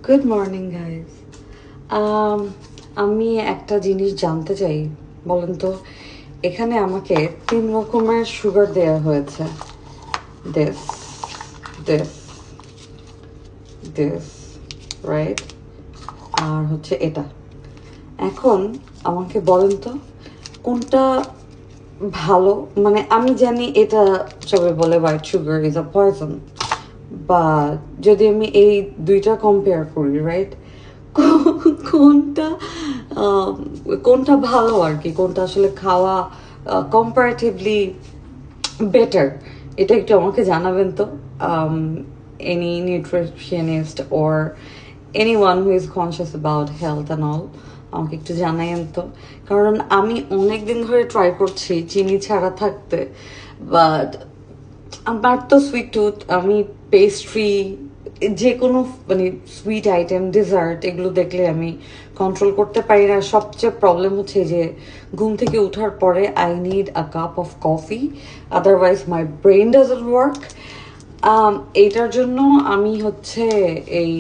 Good morning guys. আমি একটা জিনিস জানতে চাই, বলেন তো, এখানে আমাকে 3 রকমের সুগার দেওয়া হয়েছে। দিস দিস দিস রাইট, আর হচ্ছে এটা। এখন আমাকে বলেন তো কোনটা ভালো। মানে আমি জানি এটা সবাই বলে white sugar is a poison, বা যদি আমি এই দুইটা কম্পেয়ার করি, রাইট, কোনটা কোনটা ভালো আর কি, কোনটা আসলে খাওয়া কম্পারেটিভলি বেটার, এটা একটু আমাকে জানাবেন তো। Any nutritionist or anyone who is conscious about health and all, আমাকে একটু জানাইন তো। কারণ আমি অনেক দিন ধরে ট্রাই করছি চিনি ছাড়া থাকতে, বাট আমার তো সুইট টুথ, আমি পেস্ট্রি যে কোনো মানে সুইট আইটেম ডেজার্ট এগুলো দেখলে আমি কন্ট্রোল করতে পারি না। সবচেয়ে প্রবলেম হচ্ছে যে ঘুম থেকে ওঠার পরে I need a cup of coffee, otherwise my brain doesn't work. এইটার জন্য আমি হচ্ছে এই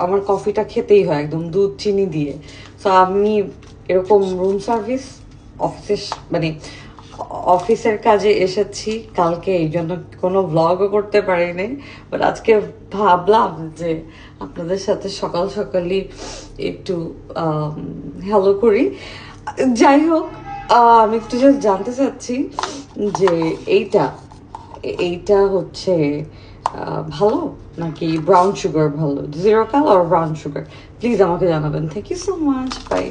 আমার কফিটা খেতেই হয় একদম দুধ চিনি দিয়ে। সো আমি এরকম রুম সার্ভিস অফিসে মানে অফিসের কাজে এসেছি কালকে, এই জন্য কোনো ভ্লগও করতে পারিনি। বাট আজকে ভাবলাম যে আপনাদের সাথে সকাল সকালই একটু হ্যালো করি। যাই হোক, আমি একটু জাস্ট জানতে চাচ্ছি যে এইটা এইটা হচ্ছে ভালো নাকি ব্রাউন সুগার ভালো, জিরো ক্যাল আর ব্রাউন সুগার, প্লিজ আমাকে জানাবেন। Thank you so much, by.